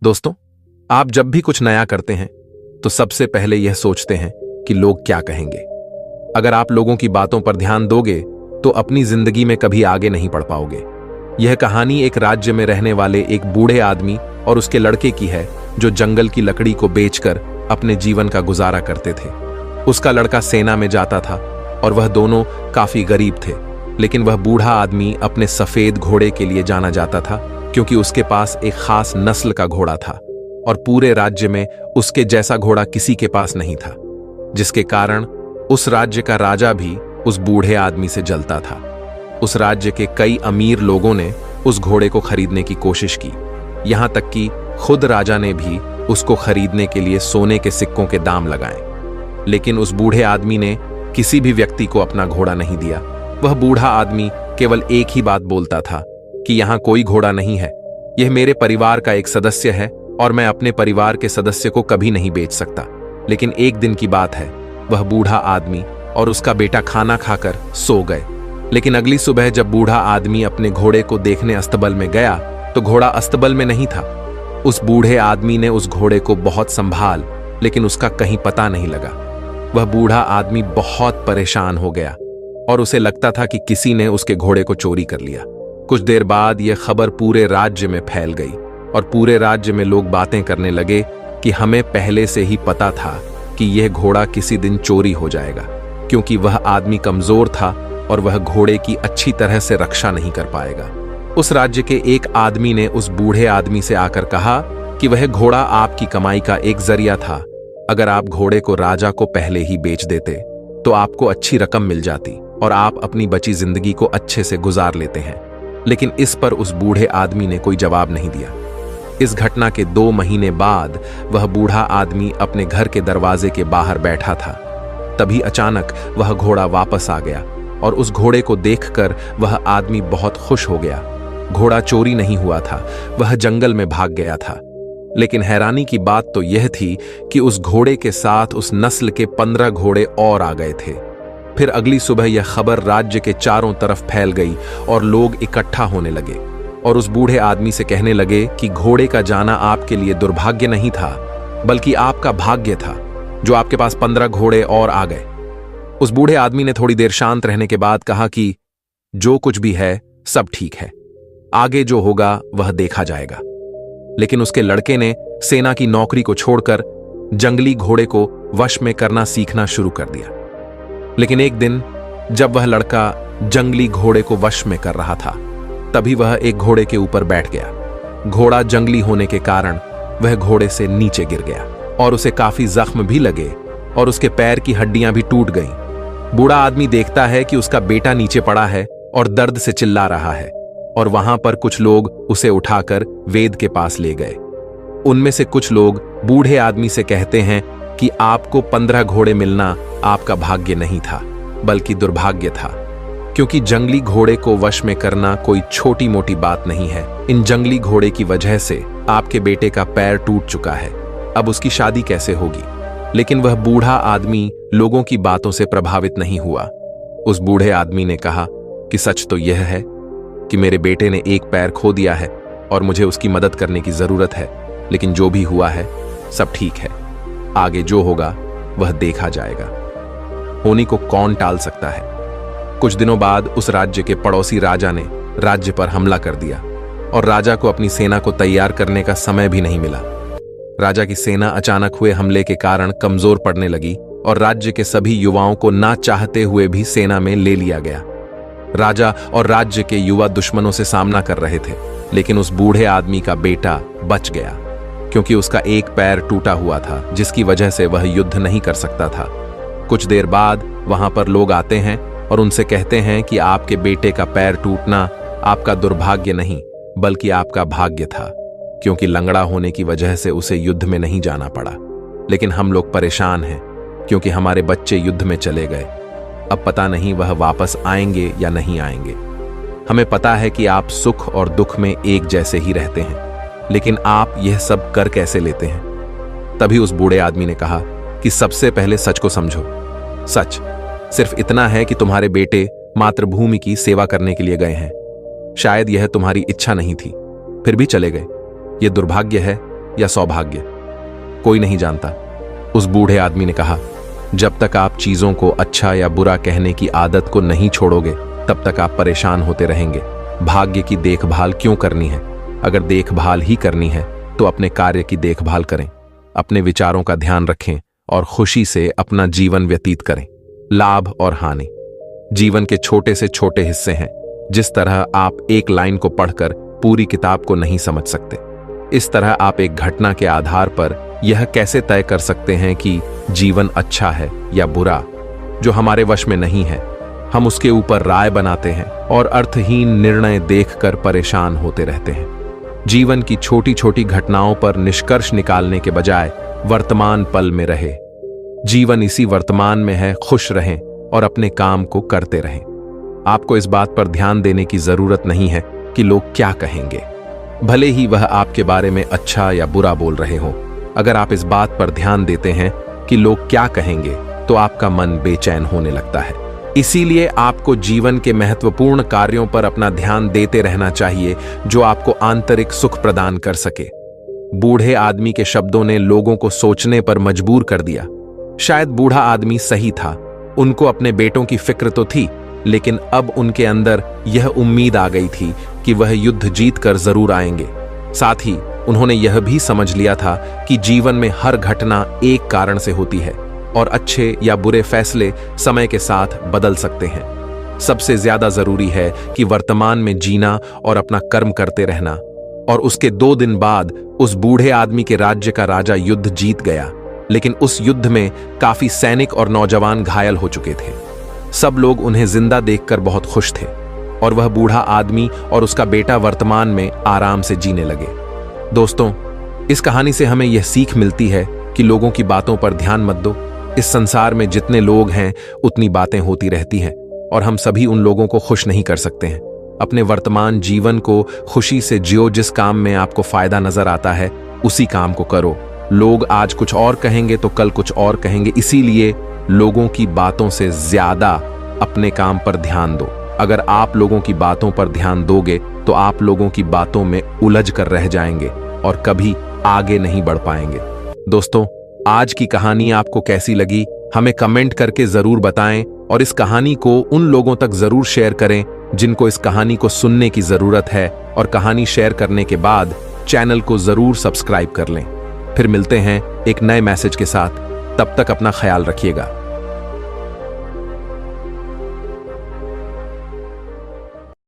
दोस्तों, आप जब भी कुछ नया करते हैं तो सबसे पहले यह सोचते हैं कि लोग क्या कहेंगे। अगर आप लोगों की बातों पर ध्यान दोगे तो अपनी जिंदगी में कभी आगे नहीं बढ़ पाओगे। यह कहानी एक राज्य में रहने वाले एक बूढ़े आदमी और उसके लड़के की है जो जंगल की लकड़ी को बेचकर अपने जीवन का गुजारा करते थे। उसका लड़का सेना में जाता था और वह दोनों काफी गरीब थे, लेकिन वह बूढ़ा आदमी अपने सफेद घोड़े के लिए जाना जाता था क्योंकि उसके पास एक खास नस्ल का घोड़ा था और पूरे राज्य में उसके जैसा घोड़ा किसी के पास नहीं था, जिसके कारण उस राज्य का राजा भी उस बूढ़े आदमी से जलता था। उस राज्य के कई अमीर लोगों ने उस घोड़े को खरीदने की कोशिश की, यहां तक कि खुद राजा ने भी उसको खरीदने के लिए सोने के सिक्कों के दाम लगाए, लेकिन उस बूढ़े आदमी ने किसी भी व्यक्ति को अपना घोड़ा नहीं दिया। वह बूढ़ा आदमी केवल एक ही बात बोलता था कि यहां कोई घोड़ा नहीं है, यह मेरे परिवार का एक सदस्य है और मैं अपने परिवार के सदस्य को कभी नहीं बेच सकता। लेकिन एक दिन की बात है, वह बूढ़ा आदमी और उसका बेटा खाना खाकर सो गए, लेकिन अगली सुबह जब बूढ़ा आदमी अपने घोड़े को देखने अस्तबल में गया तो घोड़ा अस्तबल में नहीं था। उस बूढ़े आदमी ने उस घोड़े को बहुत संभाल, लेकिन उसका कहीं पता नहीं लगा। वह बूढ़ा आदमी बहुत परेशान हो गया और उसे लगता था कि किसी ने उसके घोड़े को चोरी कर लिया। कुछ देर बाद यह खबर पूरे राज्य में फैल गई और पूरे राज्य में लोग बातें करने लगे कि हमें पहले से ही पता था कि यह घोड़ा किसी दिन चोरी हो जाएगा, क्योंकि वह आदमी कमजोर था और वह घोड़े की अच्छी तरह से रक्षा नहीं कर पाएगा। उस राज्य के एक आदमी ने उस बूढ़े आदमी से आकर कहा कि वह घोड़ा आपकी कमाई का एक जरिया था। अगर आप घोड़े को राजा को पहले ही बेच देते तो आपको अच्छी रकम मिल जाती और आप अपनी बची जिंदगी को अच्छे से गुजार लेते हैं। लेकिन इस पर उस बूढ़े आदमी ने कोई जवाब नहीं दिया। इस घटना के 2 महीने बाद वह बूढ़ा आदमी अपने घर के दरवाजे के बाहर बैठा था। तभी अचानक वह घोड़ा वापस आ गया और उस घोड़े को देखकर वह आदमी बहुत खुश हो गया। घोड़ा चोरी नहीं हुआ था, वह जंगल में भाग गया था। लेकिन हैरानी की बात तो यह थी कि उस घोड़े के साथ उस नस्ल के 15 घोड़े और आ गए थे। फिर अगली सुबह यह खबर राज्य के चारों तरफ फैल गई और लोग इकट्ठा होने लगे और उस बूढ़े आदमी से कहने लगे कि घोड़े का जाना आपके लिए दुर्भाग्य नहीं था, बल्कि आपका भाग्य था जो आपके पास 15 घोड़े और आ गए। उस बूढ़े आदमी ने थोड़ी देर शांत रहने के बाद कहा कि जो कुछ भी है सब ठीक है, आगे जो होगा वह देखा जाएगा। लेकिन उसके लड़के ने सेना की नौकरी को छोड़कर जंगली घोड़े को वश में करना सीखना शुरू कर दिया। लेकिन एक दिन जब वह लड़का जंगली घोड़े को वश में कर रहा था, तभी वह एक घोड़े के ऊपर बैठ गया। घोड़ा जंगली होने के कारण वह घोड़े से नीचे गिर गया और उसे काफी जख्म भी लगे और उसके पैर की हड्डियां भी टूट गईं। बूढ़ा आदमी देखता है कि उसका बेटा नीचे पड़ा है और दर्द से चिल्ला रहा है और वहां पर कुछ लोग उसे उठाकर वेद के पास ले गए। उनमें से कुछ लोग बूढ़े आदमी से कहते हैं कि आपको 15 घोड़े मिलना आपका भाग्य नहीं था, बल्कि दुर्भाग्य था, क्योंकि जंगली घोड़े को वश में करना कोई छोटी मोटी बात नहीं है। इन जंगली घोड़े की वजह से आपके बेटे का पैर टूट चुका है, अब उसकी शादी कैसे होगी? लेकिन वह बूढ़ा आदमी लोगों की बातों से प्रभावित नहीं हुआ। उस बूढ़े आदमी ने कहा कि सच तो यह है कि मेरे बेटे ने एक पैर खो दिया है और मुझे उसकी मदद करने की जरूरत है, लेकिन जो भी हुआ है सब ठीक है, आगे जो होगा वह देखा जाएगा। होनी को कौन टाल सकता है? कुछ दिनों बाद उस राज्य के पड़ोसी राजा ने राज्य पर हमला कर दिया और राजा को अपनी सेना को तैयार करने का समय भी नहीं मिला। राजा की सेना अचानक हुए हमले के कारण कमजोर पड़ने लगी और राज्य के सभी युवाओं को ना चाहते हुए भी सेना में ले लिया गया। राजा और राज्य के युवा दुश्मनों से सामना कर रहे थे, लेकिन उस बूढ़े आदमी का बेटा बच गया क्योंकि उसका एक पैर टूटा हुआ था, जिसकी वजह से वह युद्ध नहीं कर सकता था। कुछ देर बाद वहां पर लोग आते हैं और उनसे कहते हैं कि आपके बेटे का पैर टूटना आपका दुर्भाग्य नहीं, बल्कि आपका भाग्य था, क्योंकि लंगड़ा होने की वजह से उसे युद्ध में नहीं जाना पड़ा। लेकिन हम लोग परेशान हैं क्योंकि हमारे बच्चे युद्ध में चले गए। अब पता नहीं वह वापस आएंगे या नहीं आएंगे। हमें पता है कि आप सुख और दुख में एक जैसे ही रहते हैं, लेकिन आप यह सब कर कैसे लेते हैं? तभी उस बूढ़े आदमी ने कहा कि सबसे पहले सच को समझो। सच सिर्फ इतना है कि तुम्हारे बेटे मातृभूमि की सेवा करने के लिए गए हैं। शायद यह तुम्हारी इच्छा नहीं थी, फिर भी चले गए। यह दुर्भाग्य है या सौभाग्य? कोई नहीं जानता। उस बूढ़े आदमी ने कहा, जब तक आप चीजों को अच्छा या बुरा कहने की आदत को नहीं छोड़ोगे तब तक आप परेशान होते रहेंगे। भाग्य की देखभाल क्यों करनी है? अगर देखभाल ही करनी है तो अपने कार्य की देखभाल करें, अपने विचारों का ध्यान रखें और खुशी से अपना जीवन व्यतीत करें। लाभ और हानि जीवन के छोटे से छोटे हिस्से हैं। जिस तरह आप एक लाइन को पढ़कर पूरी किताब को नहीं समझ सकते, इस तरह आप एक घटना के आधार पर यह कैसे तय कर सकते हैं कि जीवन अच्छा है या बुरा? जो हमारे वश में नहीं है, हम उसके ऊपर राय बनाते हैं और अर्थहीन निर्णय देखकर परेशान होते रहते हैं। जीवन की छोटी छोटी घटनाओं पर निष्कर्ष निकालने के बजाय वर्तमान पल में रहे। जीवन इसी वर्तमान में है, खुश रहें और अपने काम को करते रहें। आपको इस बात पर ध्यान देने की जरूरत नहीं है कि लोग क्या कहेंगे, भले ही वह आपके बारे में अच्छा या बुरा बोल रहे हो। अगर आप इस बात पर ध्यान देते हैं कि लोग क्या कहेंगे तो आपका मन बेचैन होने लगता है। इसीलिए आपको जीवन के महत्वपूर्ण कार्यों पर अपना ध्यान देते रहना चाहिए जो आपको आंतरिक सुख प्रदान कर सके। बूढ़े आदमी के शब्दों ने लोगों को सोचने पर मजबूर कर दिया। शायद बूढ़ा आदमी सही था, उनको अपने बेटों की फिक्र तो थी, लेकिन अब उनके अंदर यह उम्मीद आ गई थी कि वह युद्ध जीत कर जरूर आएंगे। साथ ही उन्होंने यह भी समझ लिया था कि जीवन में हर घटना एक कारण से होती है और अच्छे या बुरे फैसले समय के साथ बदल सकते हैं। सबसे ज्यादा जरूरी है कि वर्तमान में जीना और अपना कर्म करते रहना। और उसके 2 दिन बाद उस बूढ़े आदमी के राज्य का राजा युद्ध जीत गया, लेकिन उस युद्ध में काफी सैनिक और नौजवान घायल हो चुके थे। सब लोग उन्हें जिंदा देखकर बहुत खुश थे और वह बूढ़ा आदमी और उसका बेटा वर्तमान में आराम से जीने लगे। दोस्तों, इस कहानी से हमें यह सीख मिलती है कि लोगों की बातों पर ध्यान मत दो। इस संसार में जितने लोग हैं उतनी बातें होती रहती हैं और हम सभी उन लोगों को खुश नहीं कर सकते हैं। अपने वर्तमान जीवन को खुशी से जियो। जिस काम में आपको फायदा नजर आता है उसी काम को करो। लोग आज कुछ और कहेंगे तो कल कुछ और कहेंगे, इसीलिए लोगों की बातों से ज्यादा अपने काम पर ध्यान दो। अगर आप लोगों की बातों पर ध्यान दोगे तो आप लोगों की बातों में उलझ कर रह जाएंगे और कभी आगे नहीं बढ़ पाएंगे। दोस्तों, आज की कहानी आपको कैसी लगी हमें कमेंट करके जरूर बताएं और इस कहानी को उन लोगों तक जरूर शेयर करें जिनको इस कहानी को सुनने की जरूरत है। और कहानी शेयर करने के बाद चैनल को जरूर सब्सक्राइब कर लें। फिर मिलते हैं एक नए मैसेज के साथ। तब तक अपना ख्याल रखिएगा।